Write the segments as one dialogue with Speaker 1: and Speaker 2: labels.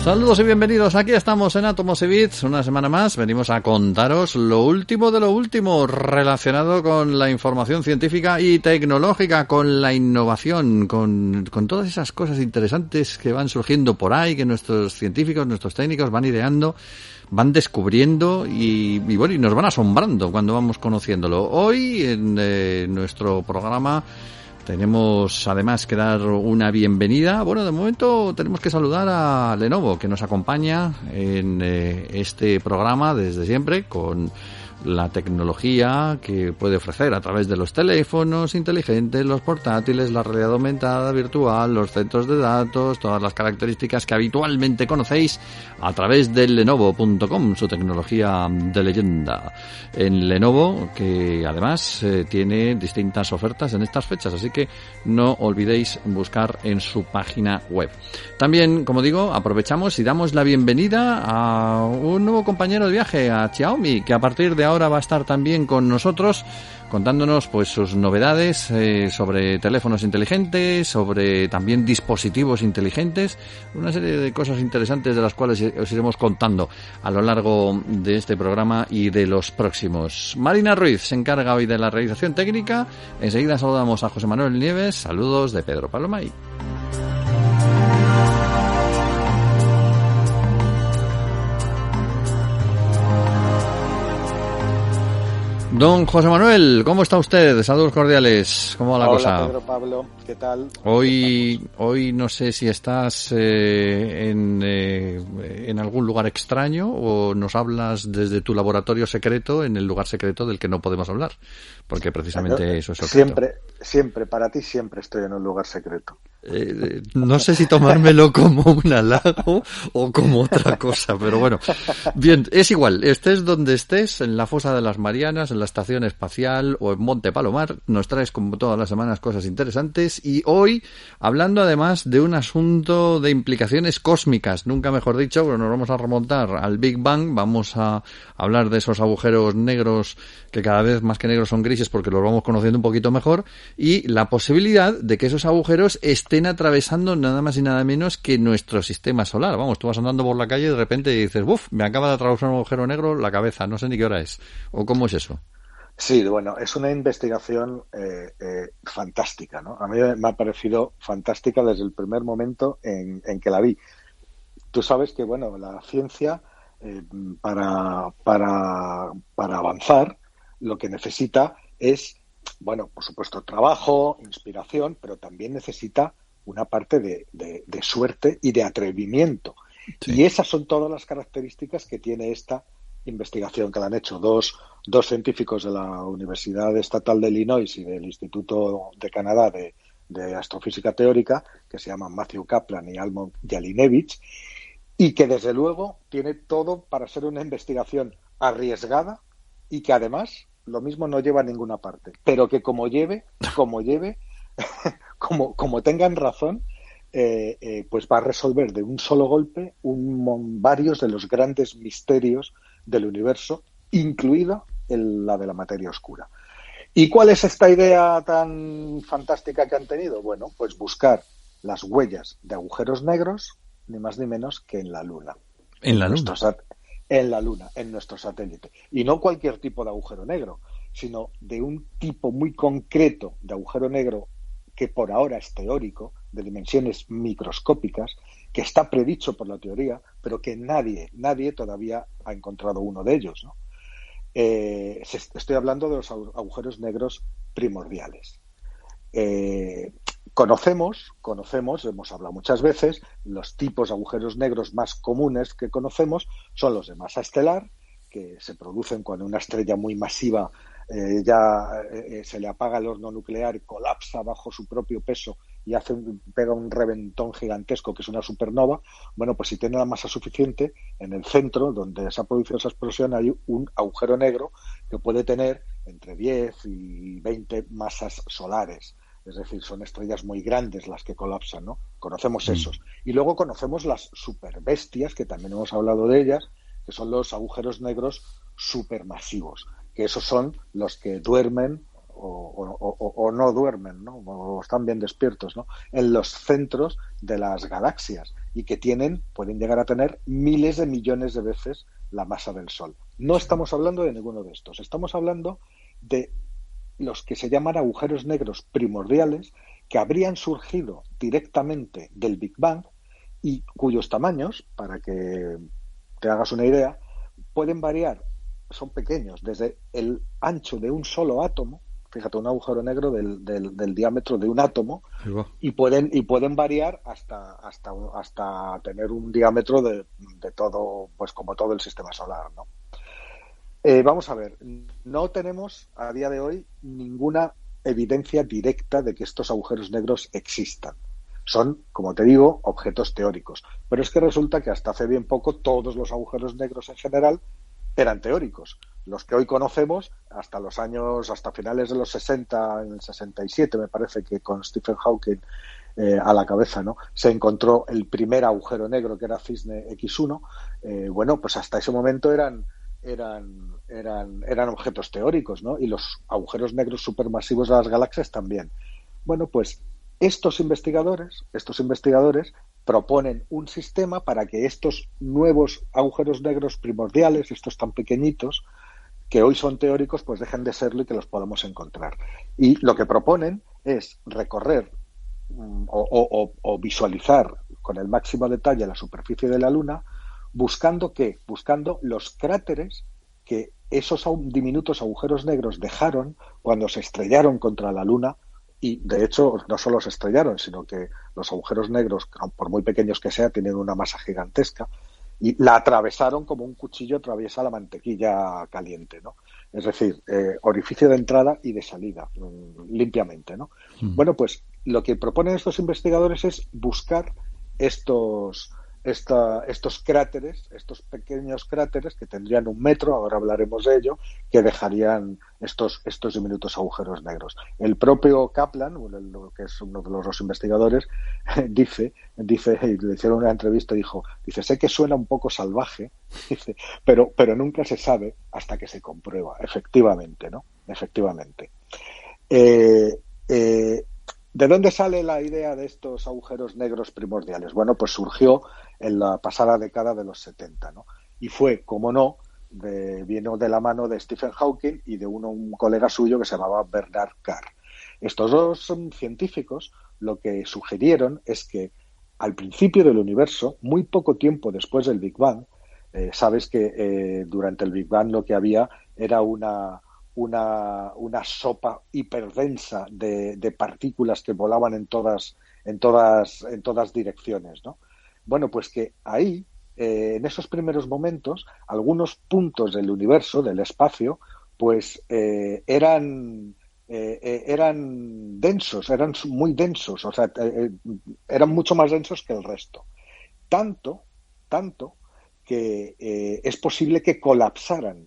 Speaker 1: Saludos y bienvenidos, aquí estamos en Átomos y Bits, una semana más, venimos a contaros lo último de lo último relacionado con la información científica y tecnológica, con la innovación, con todas esas cosas interesantes que van surgiendo por ahí, que nuestros científicos, nuestros técnicos van ideando, van descubriendo y bueno, y nos van asombrando cuando vamos conociéndolo. Hoy en nuestro programa tenemos además que dar una bienvenida. Bueno, de momento tenemos que saludar a Lenovo, que nos acompaña en este programa desde siempre con la tecnología que puede ofrecer a través de los teléfonos inteligentes, los portátiles, la realidad aumentada, virtual, los centros de datos, todas las características que habitualmente conocéis a través de Lenovo.com, su tecnología de leyenda. En Lenovo, que además tiene distintas ofertas en estas fechas, así que no olvidéis buscar en su página web. También, como digo, aprovechamos y damos la bienvenida a un nuevo compañero de viaje, a Xiaomi, que a partir de ahora va a estar también con nosotros contándonos pues sus novedades sobre teléfonos inteligentes, sobre también dispositivos inteligentes, una serie de cosas interesantes de las cuales os iremos contando a lo largo de este programa y de los próximos. Marina Ruiz se encarga hoy de la realización técnica. Enseguida saludamos a José Manuel Nieves. Saludos de Pedro Palomay. Don José Manuel, ¿cómo está usted? Saludos cordiales. ¿Cómo va la cosa?
Speaker 2: Hola, Pedro Pablo, ¿qué tal?
Speaker 1: Hoy no sé si estás en algún lugar extraño o nos hablas desde tu laboratorio secreto en el lugar secreto del que no podemos hablar, porque precisamente eso es secreto.
Speaker 2: Siempre, para ti siempre estoy en un lugar secreto.
Speaker 1: No sé si tomármelo como un halago o como otra cosa, pero bueno. Bien, es igual, estés donde estés, en la Fosa de las Marianas, en la Estación Espacial o en Monte Palomar, nos traes como todas las semanas cosas interesantes y hoy hablando además de un asunto de implicaciones cósmicas, nunca mejor dicho, pero nos vamos a remontar al Big Bang, vamos a hablar de esos agujeros negros que cada vez más que negros son grises porque los vamos conociendo un poquito mejor y la posibilidad de que esos agujeros estén atravesando nada más y nada menos que nuestro sistema solar. Vamos, tú vas andando por la calle y de repente dices, ¡buf! Me acaba de atravesar un agujero negro la cabeza, no sé ni qué hora es. ¿O cómo es eso?
Speaker 2: Sí, bueno, es una investigación fantástica, ¿no? A mí me ha parecido fantástica desde el primer momento en que la vi. Tú sabes que, bueno, la ciencia para avanzar lo que necesita es, bueno, por supuesto, trabajo, inspiración, pero también necesita una parte de suerte y de atrevimiento. Sí. Y esas son todas las características que tiene esta investigación que la han hecho dos científicos de la Universidad Estatal de Illinois y del Instituto de Canadá de Astrofísica Teórica, que se llaman Matthew Kaplan y Almog Jelinek, y que desde luego tiene todo para ser una investigación arriesgada y que además lo mismo no lleva a ninguna parte, pero que como tengan razón, pues va a resolver de un solo golpe varios de los grandes misterios del universo, incluida la de la materia oscura. ¿Y cuál es esta idea tan fantástica que han tenido? Bueno, pues buscar las huellas de agujeros negros, ni más ni menos que en la Luna.
Speaker 1: ¿En la Luna?
Speaker 2: En la Luna, en nuestro satélite. Y no cualquier tipo de agujero negro, sino de un tipo muy concreto de agujero negro que por ahora es teórico, de dimensiones microscópicas, que está predicho por la teoría, pero que nadie todavía ha encontrado uno de ellos, ¿no? Estoy hablando de los agujeros negros primordiales. Conocemos, hemos hablado muchas veces, los tipos de agujeros negros más comunes que conocemos son los de masa estelar, que se producen cuando una estrella muy masiva se le apaga el horno nuclear y colapsa bajo su propio peso y pega un reventón gigantesco que es una supernova. Bueno, pues si tiene la masa suficiente, en el centro donde se ha producido esa explosión hay un agujero negro que puede tener entre 10 y 20 masas solares. Es decir, son estrellas muy grandes las que colapsan, ¿no? Conocemos esos. Y luego conocemos las superbestias, que también hemos hablado de ellas, que son los agujeros negros supermasivos, que esos son los que duermen o no duermen, ¿no? O están bien despiertos, ¿no? En los centros de las galaxias y que pueden llegar a tener miles de millones de veces la masa del Sol. No estamos hablando de ninguno de estos, estamos hablando de los que se llaman agujeros negros primordiales, que habrían surgido directamente del Big Bang y cuyos tamaños, para que te hagas una idea, pueden variar, son pequeños, desde el ancho de un solo átomo, fíjate, un agujero negro del diámetro de un átomo, y pueden variar hasta tener un diámetro de todo, pues como todo el sistema solar, ¿no? Vamos a ver, no tenemos a día de hoy ninguna evidencia directa de que estos agujeros negros existan. Son, como te digo, objetos teóricos. Pero es que resulta que hasta hace bien poco todos los agujeros negros en general eran teóricos. Los que hoy conocemos, hasta finales de los 60, en el 67 me parece que con Stephen Hawking a la cabeza, ¿no? Se encontró el primer agujero negro, que era Cisne X1. Bueno, pues hasta ese momento eran objetos teóricos, ¿no? Y los agujeros negros supermasivos de las galaxias también. Bueno, pues estos investigadores proponen un sistema para que estos nuevos agujeros negros primordiales, estos tan pequeñitos, que hoy son teóricos, pues dejen de serlo y que los podamos encontrar. Y lo que proponen es recorrer o visualizar con el máximo detalle la superficie de la Luna, buscando los cráteres que esos diminutos agujeros negros dejaron cuando se estrellaron contra la Luna. Y, de hecho, no solo se estrellaron, sino que los agujeros negros, por muy pequeños que sean, tienen una masa gigantesca y la atravesaron como un cuchillo atraviesa la mantequilla caliente, ¿no? Es decir, orificio de entrada y de salida, limpiamente, ¿no? Bueno, pues lo que proponen estos investigadores es buscar estos cráteres, estos pequeños cráteres que tendrían 1 metro, ahora hablaremos de ello, que dejarían estos diminutos agujeros negros. El propio Kaplan, que es uno de los dos investigadores, dice, y le hicieron una entrevista, dice, sé que suena un poco salvaje, dice, pero nunca se sabe hasta que se comprueba, efectivamente, ¿no? Efectivamente. ¿De dónde sale la idea de estos agujeros negros primordiales? Bueno, pues surgió en la pasada década de los 70, ¿no? Y fue, como no, vino de la mano de Stephen Hawking y de un colega suyo que se llamaba Bernard Carr. Estos dos científicos lo que sugirieron es que al principio del universo, muy poco tiempo después del Big Bang, sabes que durante el Big Bang lo que había era una sopa hiperdensa de partículas que volaban en todas direcciones, ¿no? Bueno, pues que ahí, en esos primeros momentos, algunos puntos del universo, del espacio, pues eran densos, eran muy densos, o sea, eran mucho más densos que el resto. Tanto que es posible que colapsaran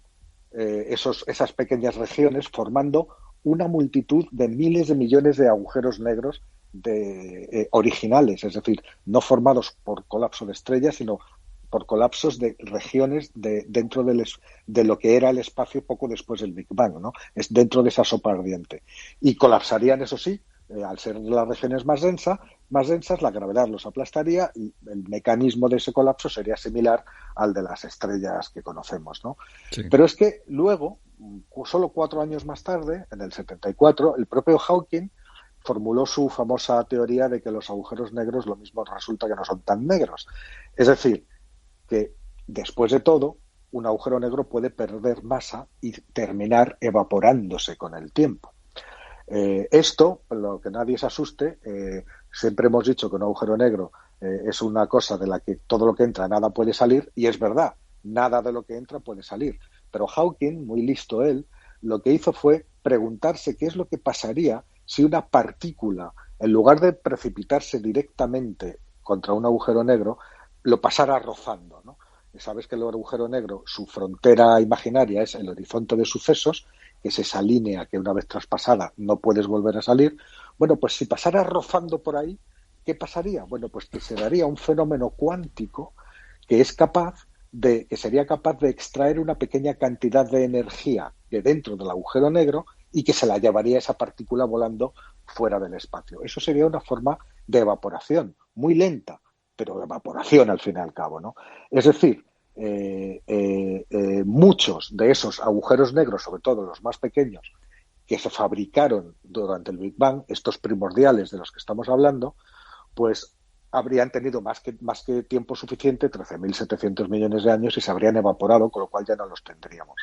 Speaker 2: esas pequeñas regiones, formando una multitud de miles de millones de agujeros negros originales, es decir, no formados por colapso de estrellas, sino por colapsos de regiones dentro de lo que era el espacio poco después del Big Bang, ¿no? Es dentro de esa sopa ardiente. Y colapsarían, eso sí, al ser las regiones más densas, la gravedad los aplastaría y el mecanismo de ese colapso sería similar al de las estrellas que conocemos, ¿no? Sí. Pero es que luego, solo 4 años más tarde, en el 74, el propio Hawking formuló su famosa teoría de que los agujeros negros lo mismo resulta que no son tan negros. Es decir, que después de todo, un agujero negro puede perder masa y terminar evaporándose con el tiempo. Esto, lo que nadie se asuste, siempre hemos dicho que un agujero negro es una cosa de la que todo lo que entra, nada puede salir, y es verdad, nada de lo que entra puede salir. Pero Hawking, muy listo él, lo que hizo fue preguntarse qué es lo que pasaría si una partícula, en lugar de precipitarse directamente contra un agujero negro, lo pasara rozando, ¿no? Sabes que el agujero negro, su frontera imaginaria es el horizonte de sucesos, que es esa línea que una vez traspasada no puedes volver a salir. Bueno, pues si pasara rozando por ahí, ¿qué pasaría? Bueno, pues que se daría un fenómeno cuántico que sería capaz de extraer una pequeña cantidad de energía de dentro del agujero negro y que se la llevaría esa partícula volando fuera del espacio. Eso sería una forma de evaporación, muy lenta, pero evaporación al fin y al cabo, ¿no? Es decir, muchos de esos agujeros negros, sobre todo los más pequeños, que se fabricaron durante el Big Bang, estos primordiales de los que estamos hablando, pues habrían tenido más que tiempo suficiente, 13.700 millones de años, y se habrían evaporado, con lo cual ya no los tendríamos.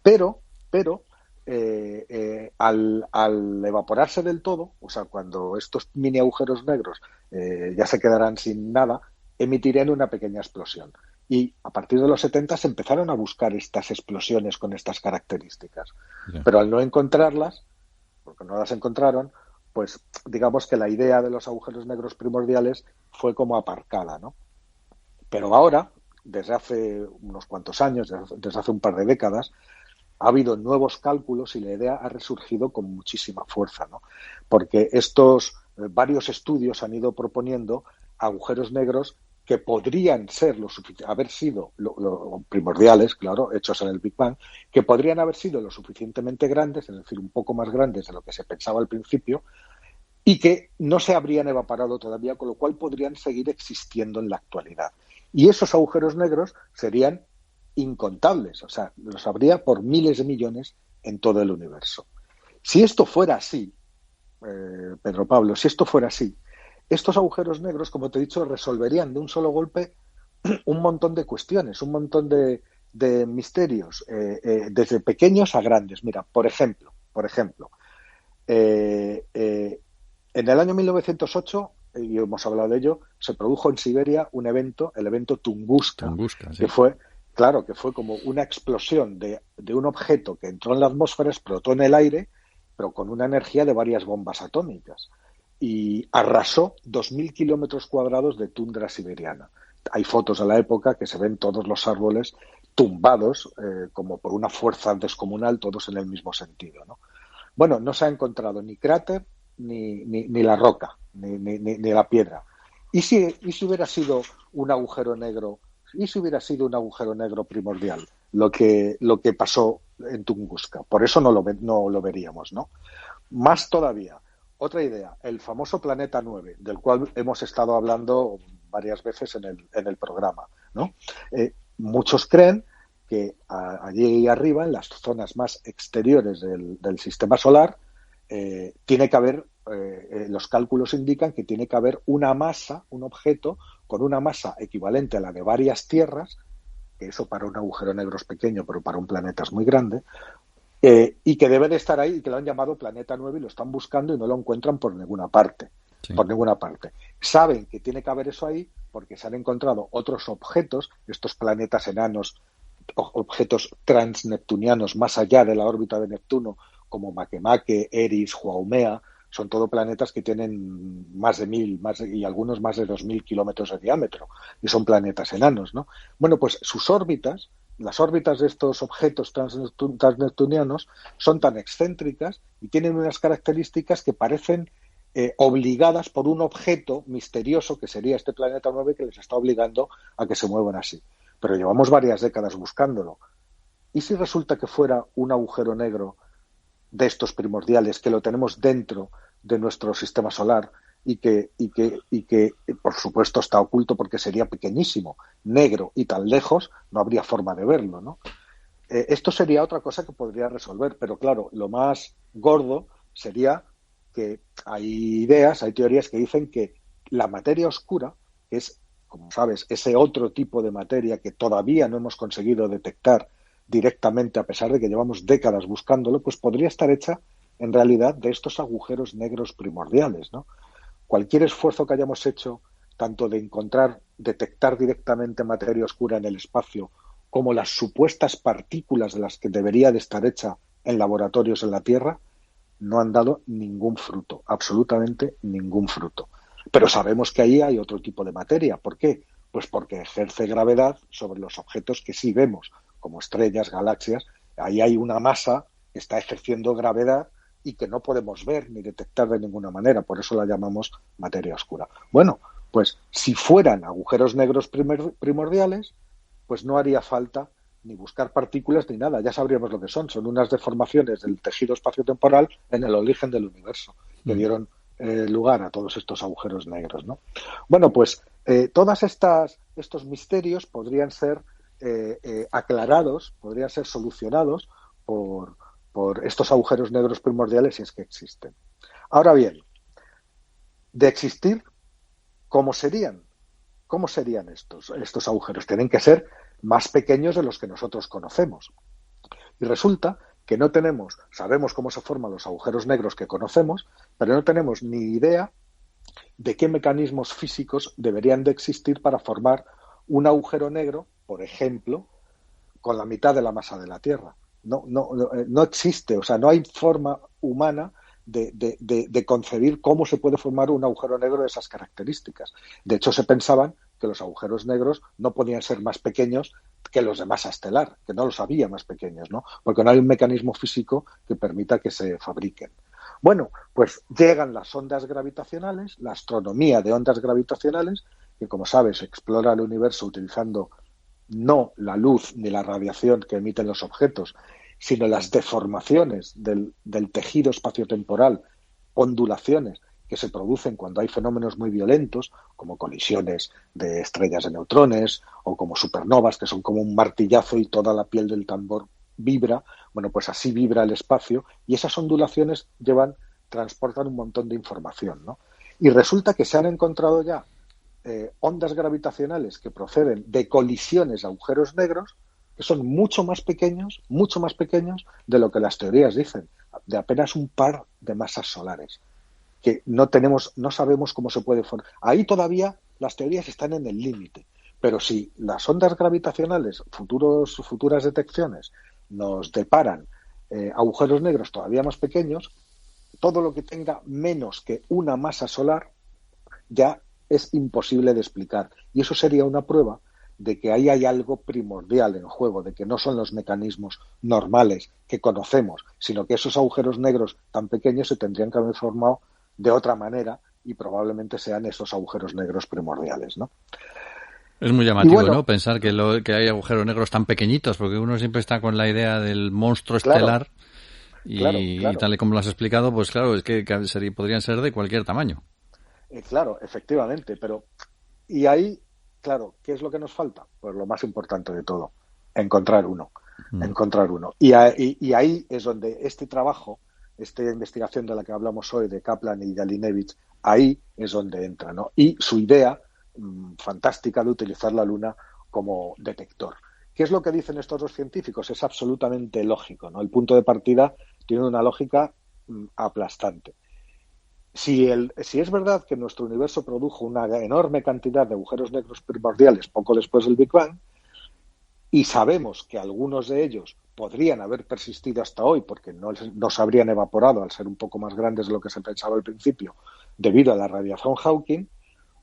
Speaker 2: Pero al evaporarse del todo, o sea, cuando estos mini agujeros negros ya se quedarán sin nada, emitirían una pequeña explosión. Y a partir de los 70 se empezaron a buscar estas explosiones con estas características. Yeah. Pero al no encontrarlas, porque no las encontraron, pues digamos que la idea de los agujeros negros primordiales fue como aparcada, ¿no? Pero ahora, desde hace unos cuantos años, desde hace un par de décadas, ha habido nuevos cálculos y la idea ha resurgido con muchísima fuerza, ¿no? Porque estos varios estudios han ido proponiendo agujeros negros que podrían ser haber sido primordiales, claro, hechos en el Big Bang, que podrían haber sido lo suficientemente grandes, es decir, un poco más grandes de lo que se pensaba al principio, y que no se habrían evaporado todavía, con lo cual podrían seguir existiendo en la actualidad. Y esos agujeros negros serían incontables, o sea, los habría por miles de millones en todo el universo. Si esto fuera así, Pedro Pablo, si esto fuera así, estos agujeros negros, como te he dicho, resolverían de un solo golpe un montón de cuestiones, un montón de misterios, desde pequeños a grandes. Mira, por ejemplo, en el año 1908, y hemos hablado de ello, se produjo en Siberia un evento, el evento Tunguska, sí. que fue como una explosión de un objeto que entró en la atmósfera, explotó en el aire, pero con una energía de varias bombas atómicas, y arrasó 2.000 kilómetros cuadrados de tundra siberiana. Hay fotos de la época que se ven todos los árboles tumbados, como por una fuerza descomunal, todos en el mismo sentido, ¿no? Bueno, no se ha encontrado ni cráter, ni la roca, ni la piedra. ¿Y si hubiera sido un agujero negro? ¿Y si hubiera sido un agujero negro primordial lo que pasó en Tunguska? Por eso no lo veríamos, ¿no? Más todavía, otra idea, el famoso planeta 9, del cual hemos estado hablando varias veces en el programa, ¿no? Muchos creen que allí arriba, en las zonas más exteriores del sistema solar, tiene que haber, los cálculos indican que tiene que haber una masa, un objeto con una masa equivalente a la de varias tierras, que eso para un agujero negro es pequeño, pero para un planeta es muy grande, y que debe de estar ahí, y que lo han llamado Planeta 9 y lo están buscando y no lo encuentran por ninguna parte. Sí. Por ninguna parte. Saben que tiene que haber eso ahí porque se han encontrado otros objetos, estos planetas enanos, objetos transneptunianos más allá de la órbita de Neptuno, como Makemake, Eris, Haumea, son todo planetas que tienen más de 1.000, y algunos más de 2.000 kilómetros de diámetro, y son planetas enanos, ¿no? Bueno, pues sus órbitas, las órbitas de estos objetos transneptunianos, son tan excéntricas y tienen unas características que parecen obligadas por un objeto misterioso que sería este planeta 9 que les está obligando a que se muevan así. Pero llevamos varias décadas buscándolo. ¿Y si resulta que fuera un agujero negro de estos primordiales, que lo tenemos dentro de nuestro sistema solar y que por supuesto está oculto porque sería pequeñísimo, negro y tan lejos, no habría forma de verlo, ¿no? Esto sería otra cosa que podría resolver, pero claro, lo más gordo sería que hay teorías que dicen que la materia oscura, que es, como sabes, ese otro tipo de materia que todavía no hemos conseguido detectar directamente, a pesar de que llevamos décadas buscándolo, pues podría estar hecha en realidad de estos agujeros negros primordiales, ¿no? Cualquier esfuerzo que hayamos hecho, tanto de detectar directamente materia oscura en el espacio, como las supuestas partículas de las que debería de estar hecha en laboratorios en la Tierra, no han dado ningún fruto, absolutamente ningún fruto. Pero sabemos que ahí hay otro tipo de materia. ¿Por qué? Pues porque ejerce gravedad sobre los objetos que sí vemos, como estrellas, galaxias. Ahí hay una masa que está ejerciendo gravedad y que no podemos ver ni detectar de ninguna manera. Por eso la llamamos materia oscura. Bueno, pues si fueran agujeros negros primordiales, pues no haría falta ni buscar partículas ni nada, ya sabríamos lo que son. Son unas deformaciones del tejido espaciotemporal en el origen del universo que dieron lugar a todos estos agujeros negros, ¿no? Bueno, pues todos estos misterios podrían ser aclarados, podrían ser solucionados por estos agujeros negros primordiales si es que existen. Ahora bien, de existir, ¿cómo serían? ¿Cómo serían estos agujeros? Tienen que ser más pequeños de los que nosotros conocemos. Y resulta que sabemos cómo se forman los agujeros negros que conocemos, pero no tenemos ni idea de qué mecanismos físicos deberían de existir para formar un agujero negro, por ejemplo, con la mitad de la masa de la Tierra. No existe, o sea, no hay forma humana de concebir cómo se puede formar un agujero negro de esas características. De hecho, se pensaban que los agujeros negros no podían ser más pequeños que los de masa estelar, que no los había más pequeños, ¿no? Porque no hay un mecanismo físico que permita que se fabriquen. Bueno, pues llegan las ondas gravitacionales, la astronomía de ondas gravitacionales, que como sabes explora el universo utilizando no la luz ni la radiación que emiten los objetos, sino las deformaciones del tejido espaciotemporal, ondulaciones que se producen cuando hay fenómenos muy violentos, como colisiones de estrellas de neutrones o como supernovas, que son como un martillazo y toda la piel del tambor vibra. Bueno, pues así vibra el espacio y esas ondulaciones transportan un montón de información, ¿no? Y resulta que se han encontrado ya ondas gravitacionales que proceden de colisiones de agujeros negros que son mucho más pequeños de lo que las teorías dicen, de apenas un par de masas solares, que no sabemos cómo se puede formar. Ahí todavía las teorías están en el límite, pero si las ondas gravitacionales, futuras detecciones, nos deparan agujeros negros todavía más pequeños, todo lo que tenga menos que una masa solar ya es imposible de explicar. Y eso sería una prueba de que ahí hay algo primordial en juego, de que no son los mecanismos normales que conocemos, sino que esos agujeros negros tan pequeños se tendrían que haber formado de otra manera y probablemente sean esos agujeros negros primordiales, ¿no?
Speaker 1: Es muy llamativo, ¿no? Pensar que hay agujeros negros tan pequeñitos, porque uno siempre está con la idea del monstruo estelar y tal y como lo has explicado, pues claro, es que podrían ser de cualquier tamaño.
Speaker 2: Claro, efectivamente, pero y ahí, claro, ¿qué es lo que nos falta? Pues lo más importante de todo, encontrar uno. Y ahí es donde este trabajo, esta investigación de la que hablamos hoy de Kaplan y Jelinek, ahí es donde entra, ¿no? Y su idea fantástica de utilizar la Luna como detector. ¿Qué es lo que dicen estos dos científicos? Es absolutamente lógico, ¿no? El punto de partida tiene una lógica aplastante. Si es verdad que nuestro universo produjo una enorme cantidad de agujeros negros primordiales poco después del Big Bang, y sabemos que algunos de ellos podrían haber persistido hasta hoy porque no se habrían evaporado al ser un poco más grandes de lo que se pensaba al principio debido a la radiación Hawking,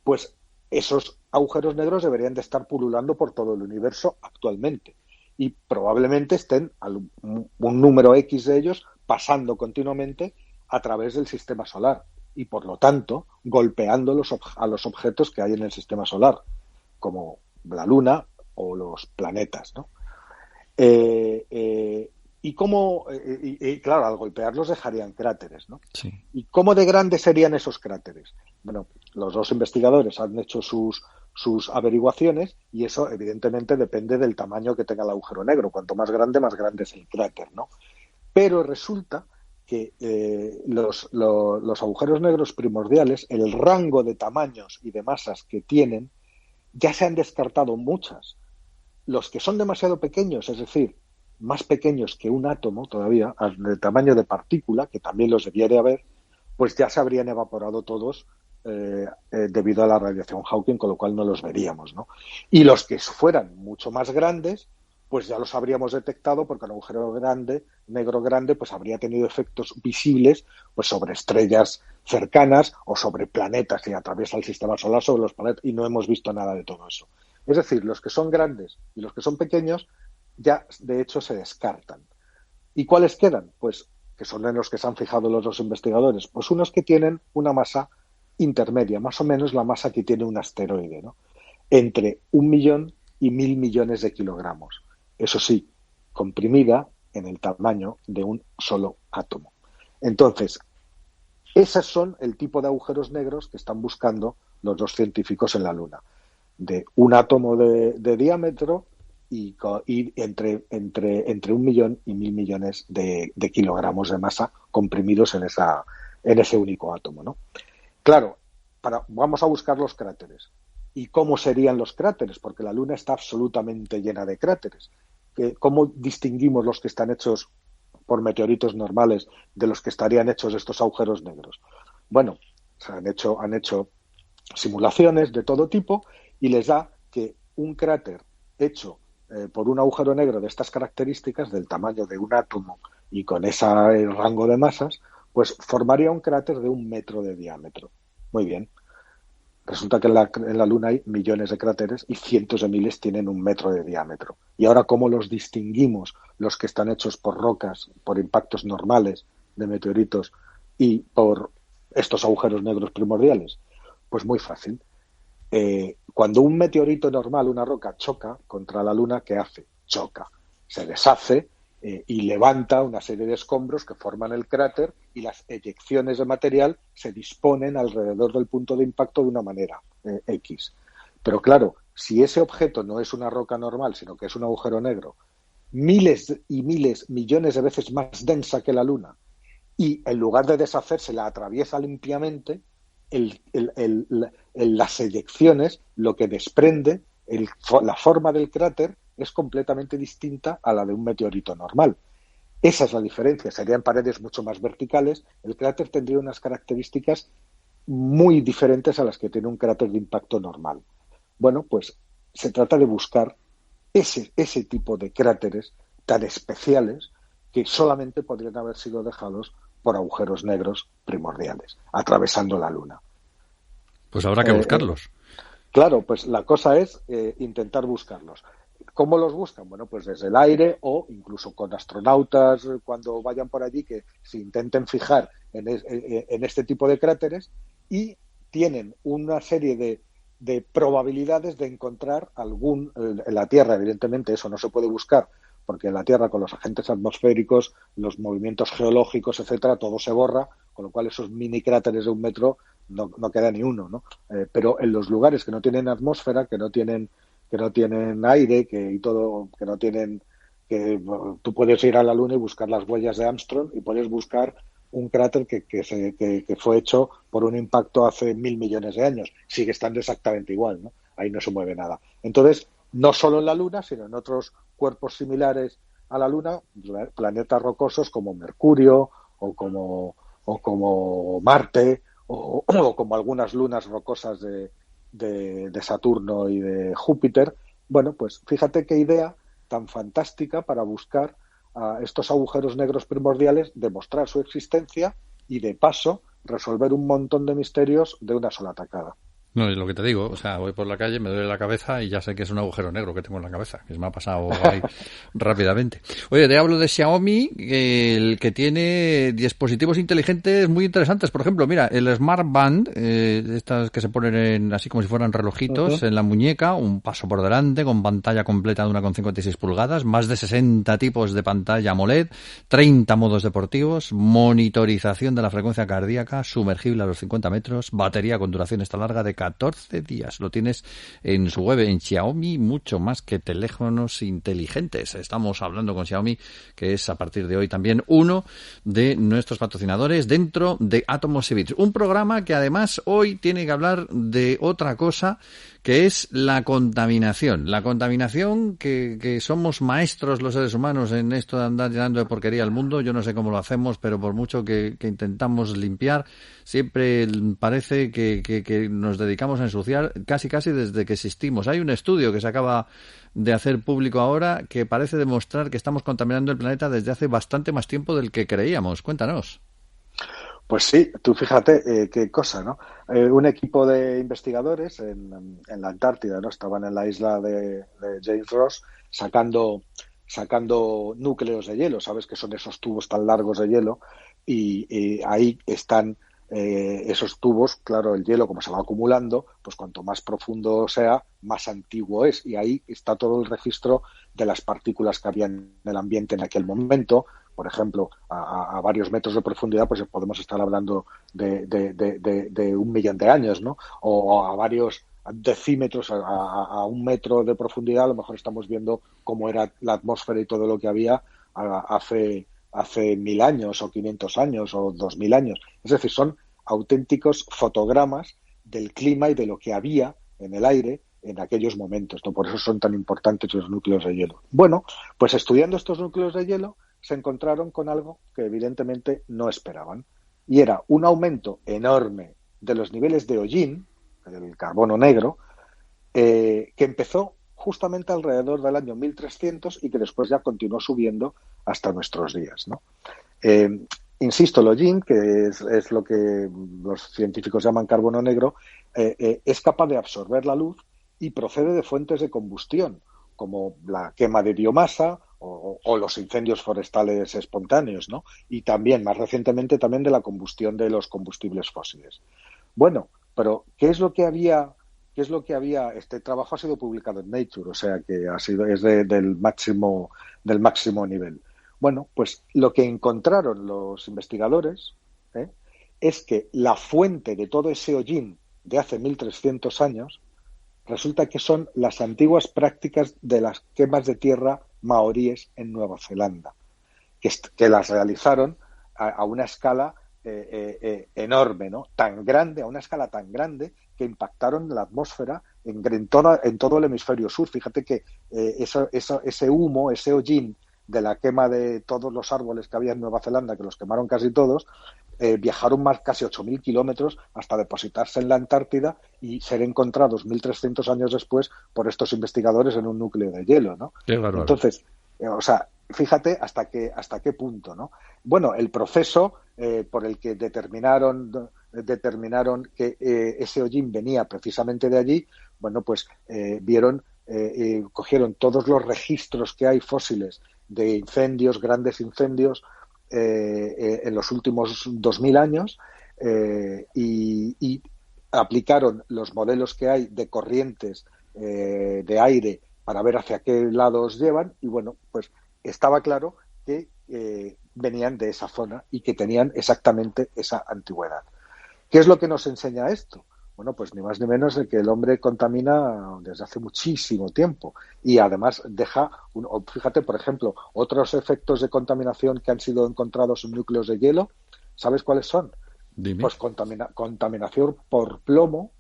Speaker 2: pues esos agujeros negros deberían de estar pululando por todo el universo actualmente y probablemente estén un número X de ellos pasando continuamente a través del sistema solar y por lo tanto golpeando a los objetos que hay en el sistema solar, como la Luna o los planetas, ¿no? Claro, al golpearlos dejarían cráteres, ¿no?
Speaker 1: Sí.
Speaker 2: ¿Y cómo de grandes serían esos cráteres? Bueno, los dos investigadores han hecho sus averiguaciones y eso evidentemente depende del tamaño que tenga el agujero negro. Cuanto más grande es el cráter, ¿no? Pero resulta que los agujeros negros primordiales, el rango de tamaños y de masas que tienen, ya se han descartado muchas. Los que son demasiado pequeños, es decir, más pequeños que un átomo todavía, de tamaño de partícula, que también los debía de haber, pues ya se habrían evaporado todos debido a la radiación Hawking, con lo cual no los veríamos, ¿no? Y los que fueran mucho más grandes, pues ya los habríamos detectado porque un agujero negro grande, pues habría tenido efectos visibles pues sobre estrellas cercanas o sobre planetas que atraviesan el sistema solar, sobre los planetas, y no hemos visto nada de todo eso. Es decir, los que son grandes y los que son pequeños ya de hecho se descartan. ¿Y cuáles quedan? Pues que son en los que se han fijado los dos investigadores, pues unos que tienen una masa intermedia, más o menos la masa que tiene un asteroide, ¿no? Entre 1 millón y 1.000 millones de kilogramos. eso sí, comprimida en el tamaño de un solo átomo. Entonces, esos son el tipo de agujeros negros que están buscando los dos científicos en la Luna, de un átomo de diámetro y entre 1.000.000 y 1.000.000.000 de kilogramos de masa comprimidos en ese único átomo, ¿no? Claro, vamos a buscar los cráteres. ¿Y cómo serían los cráteres? Porque la Luna está absolutamente llena de cráteres. ¿Cómo distinguimos los que están hechos por meteoritos normales de los que estarían hechos estos agujeros negros? Bueno, han hecho simulaciones de todo tipo y les da que un cráter hecho por un agujero negro de estas características, del tamaño de un átomo y con ese rango de masas, pues formaría un cráter de 1 metro de diámetro. Muy bien. Resulta que en la Luna hay millones de cráteres y cientos de miles tienen 1 metro de diámetro. Y ahora, ¿cómo los distinguimos los que están hechos por rocas, por impactos normales de meteoritos y por estos agujeros negros primordiales? Pues muy fácil. Cuando un meteorito normal, una roca, choca contra la Luna, ¿qué hace? Choca, se deshace y levanta una serie de escombros que forman el cráter y las eyecciones de material se disponen alrededor del punto de impacto de una manera X. Pero claro, si ese objeto no es una roca normal, sino que es un agujero negro, miles y miles, millones de veces más densa que la Luna, y en lugar de deshacerse la atraviesa limpiamente, las eyecciones, lo que desprende, la forma del cráter es completamente distinta a la de un meteorito normal. Esa es la diferencia. Serían paredes mucho más verticales. El cráter tendría unas características muy diferentes a las que tiene un cráter de impacto normal. Bueno, pues se trata de buscar ese tipo de cráteres tan especiales que solamente podrían haber sido dejados por agujeros negros primordiales, atravesando la Luna.
Speaker 1: Pues habrá que buscarlos.
Speaker 2: Claro, pues la cosa es intentar buscarlos. ¿Cómo los buscan? Bueno, pues desde el aire o incluso con astronautas cuando vayan por allí que se intenten fijar en este tipo de cráteres y tienen una serie de probabilidades de encontrar en la Tierra, evidentemente eso no se puede buscar porque en la Tierra con los agentes atmosféricos, los movimientos geológicos, etcétera, todo se borra, con lo cual esos mini cráteres de 1 metro no queda ni uno, ¿no? Pero en los lugares que no tienen atmósfera, que no tienen aire, que tú puedes ir a la Luna y buscar las huellas de Armstrong y puedes buscar un cráter que fue hecho por un impacto hace 1.000 millones de años. Sigue estando exactamente igual, ¿no? Ahí no se mueve nada. Entonces, no solo en la Luna, sino en otros cuerpos similares a la Luna, planetas rocosos como Mercurio o como Marte o como algunas lunas rocosas de Saturno y de Júpiter. Bueno, pues fíjate qué idea tan fantástica para buscar a estos agujeros negros primordiales, demostrar su existencia y, de paso, resolver un montón de misterios de una sola tacada.
Speaker 1: No, es lo que te digo, o sea, voy por la calle, me duele la cabeza y ya sé que es un agujero negro que tengo en la cabeza, que se me ha pasado ahí rápidamente. Oye, te hablo de Xiaomi, el que tiene dispositivos inteligentes muy interesantes. Por ejemplo, mira, el Smart Band, estas que se ponen así como si fueran relojitos en la muñeca, un paso por delante, con pantalla completa de 1,56 pulgadas, más de 60 tipos de pantalla AMOLED, 30 modos deportivos, monitorización de la frecuencia cardíaca, sumergible a los 50 metros, batería con duración esta larga de 14 días. Lo tienes en su web, en Xiaomi, mucho más que teléfonos inteligentes. Estamos hablando con Xiaomi, que es a partir de hoy también uno de nuestros patrocinadores dentro de Atomos y Bits. Un programa que además hoy tiene que hablar de otra cosa, que es la contaminación. La contaminación que somos maestros los seres humanos en esto de andar llenando de porquería al mundo. Yo no sé cómo lo hacemos, pero por mucho que intentamos limpiar, siempre parece que nos dedicamos a ensuciar casi desde que existimos. Hay un estudio que se acaba de hacer público ahora que parece demostrar que estamos contaminando el planeta desde hace bastante más tiempo del que creíamos. Cuéntanos.
Speaker 2: Pues sí, tú fíjate qué cosa, ¿no? Un equipo de investigadores en la Antártida, ¿no? Estaban en la isla de James Ross sacando núcleos de hielo, ¿sabes? Que son esos tubos tan largos de hielo y ahí están esos tubos, claro, el hielo como se va acumulando, pues cuanto más profundo sea, más antiguo es, y ahí está todo el registro de las partículas que había en el ambiente en aquel momento. Por ejemplo, a varios metros de profundidad, pues podemos estar hablando de 1 millón de años, ¿no? O a varios decímetros, a 1 metro de profundidad, a lo mejor estamos viendo cómo era la atmósfera y todo lo que había hace 1000 años o 500 años o 2000 años. Es decir, son auténticos fotogramas del clima y de lo que había en el aire en aquellos momentos, ¿no? Por eso son tan importantes los núcleos de hielo. Bueno, pues estudiando estos núcleos de hielo se encontraron con algo que evidentemente no esperaban, y era un aumento enorme de los niveles de hollín, del carbono negro, que empezó justamente alrededor del año 1300 y que después ya continuó subiendo hasta nuestros días, ¿no? Insisto, el hollín, que es lo que los científicos llaman carbono negro, es capaz de absorber la luz y procede de fuentes de combustión, como la quema de biomasa o los incendios forestales espontáneos, ¿no? Y también, más recientemente, también de la combustión de los combustibles fósiles. Bueno, pero ¿qué es lo que había? Este trabajo ha sido publicado en Nature, o sea que es del máximo nivel. Bueno, pues lo que encontraron los investigadores es que la fuente de todo ese hollín de hace 1300 años resulta que son las antiguas prácticas de las quemas de tierra maoríes en Nueva Zelanda, que las realizaron a una escala enorme, ¿no? Tan grande, a una escala tan grande que impactaron la atmósfera en todo el hemisferio sur. Fíjate que ese humo, ese hollín de la quema de todos los árboles que había en Nueva Zelanda, que los quemaron casi todos, viajaron casi 8.000 kilómetros hasta depositarse en la Antártida y ser encontrados 1.300 años después por estos investigadores en un núcleo de hielo, ¿no?
Speaker 1: Qué bárbaro.
Speaker 2: Entonces, o sea, fíjate hasta qué punto, ¿no? Bueno, el proceso por el que determinaron que ese hollín venía precisamente de allí, bueno, pues cogieron todos los registros que hay fósiles de incendios, grandes incendios, en los últimos 2000 años, y aplicaron los modelos que hay de corrientes de aire para ver hacia qué lados llevan, y bueno, pues estaba claro que venían de esa zona y que tenían exactamente esa antigüedad. ¿Qué es lo que nos enseña esto? Bueno, pues ni más ni menos de que el hombre contamina desde hace muchísimo tiempo y además fíjate, por ejemplo, otros efectos de contaminación que han sido encontrados en núcleos de hielo, ¿sabes cuáles son?
Speaker 1: Dime.
Speaker 2: Pues contaminación por plomo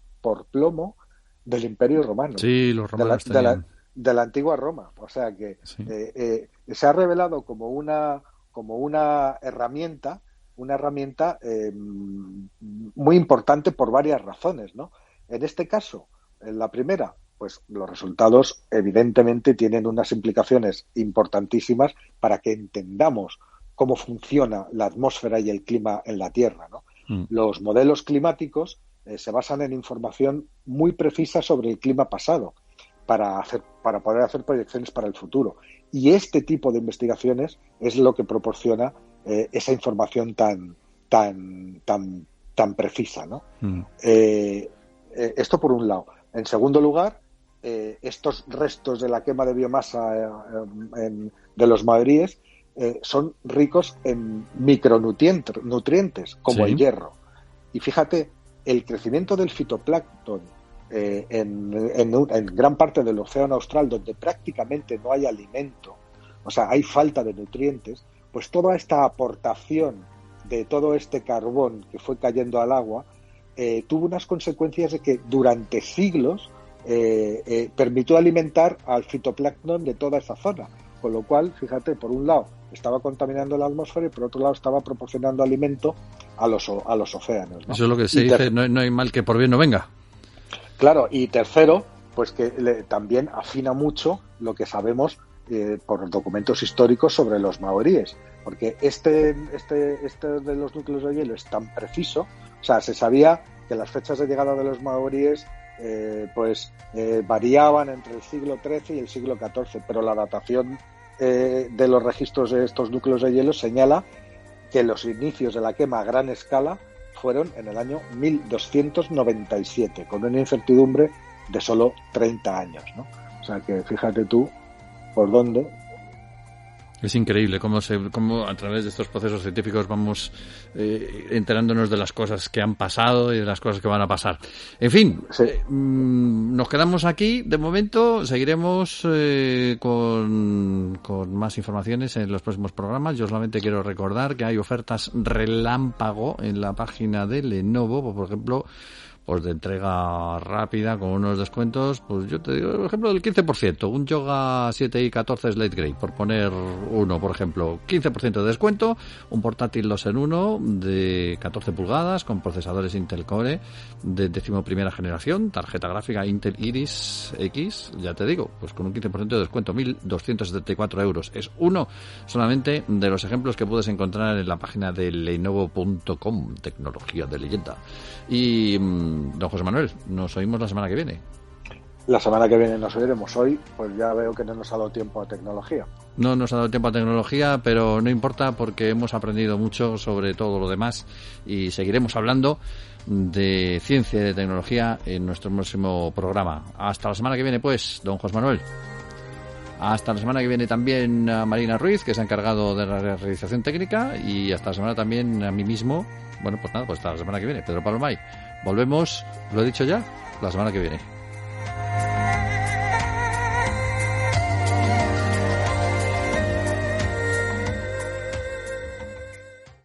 Speaker 2: del Imperio Romano.
Speaker 1: Sí, los romanos tenían.
Speaker 2: De la antigua Roma. O sea que
Speaker 1: Sí.
Speaker 2: Se ha revelado como una herramienta muy importante por varias razones, ¿no? En este caso, en la primera, pues los resultados evidentemente tienen unas implicaciones importantísimas para que entendamos cómo funciona la atmósfera y el clima en la Tierra, ¿no? Los modelos climáticos se basan en información muy precisa sobre el clima pasado para poder hacer proyecciones para el futuro. Y este tipo de investigaciones es lo que proporciona esa información tan precisa, ¿no? Esto por un lado. En segundo lugar, estos restos de la quema de biomasa de los maoríes son ricos en micronutrientes como el hierro. Y fíjate, el crecimiento del fitoplancton en gran parte del océano austral, donde prácticamente no hay alimento, o sea, hay falta de nutrientes, pues toda esta aportación de todo este carbón que fue cayendo al agua tuvo unas consecuencias de que durante siglos permitió alimentar al fitoplancton de toda esa zona, con lo cual, fíjate, por un lado estaba contaminando la atmósfera y por otro lado estaba proporcionando alimento a los océanos, ¿no?
Speaker 1: Eso es lo que se dice, no hay mal que por bien no venga.
Speaker 2: Claro, y tercero, pues que también afina mucho lo que sabemos por documentos históricos sobre los maoríes, porque este de los núcleos de hielo es tan preciso, o sea, se sabía que las fechas de llegada de los maoríes variaban entre el siglo XIII y el siglo XIV, pero la datación de los registros de estos núcleos de hielo señala que los inicios de la quema a gran escala fueron en el año 1297, con una incertidumbre de solo 30 años, ¿no? O sea que fíjate tú por dónde.
Speaker 1: Es increíble cómo a través de estos procesos científicos vamos enterándonos de las cosas que han pasado y de las cosas que van a pasar. En fin, sí. Nos quedamos aquí. De momento seguiremos con más informaciones en los próximos programas. Yo solamente quiero recordar que hay ofertas relámpago en la página de Lenovo, por ejemplo, pues de entrega rápida con unos descuentos, pues yo te digo, por ejemplo, del 15%, un Yoga 7i 14 Slate Grey, por poner uno, por ejemplo, 15% de descuento, un portátil 2 en 1 de 14 pulgadas con procesadores Intel Core de 11ª generación, tarjeta gráfica Intel Iris X, ya te digo, pues con un 15% de descuento, 1.274 euros. Es uno solamente de los ejemplos que puedes encontrar en la página de lenovo.com, tecnología de leyenda. Y don José Manuel, nos oímos la semana que viene.
Speaker 2: La semana que viene nos oiremos. Hoy, pues ya veo que no nos ha dado tiempo a tecnología.
Speaker 1: No nos ha dado tiempo a tecnología, pero no importa porque hemos aprendido mucho sobre todo lo demás y seguiremos hablando de ciencia y de tecnología en nuestro próximo programa. Hasta la semana que viene, pues, don José Manuel. Hasta la semana que viene también a Marina Ruiz, que se ha encargado de la realización técnica, y hasta la semana también a mí mismo. Bueno, pues nada, pues hasta la semana que viene. Pedro Palomay. Volvemos, lo he dicho ya, la semana que viene.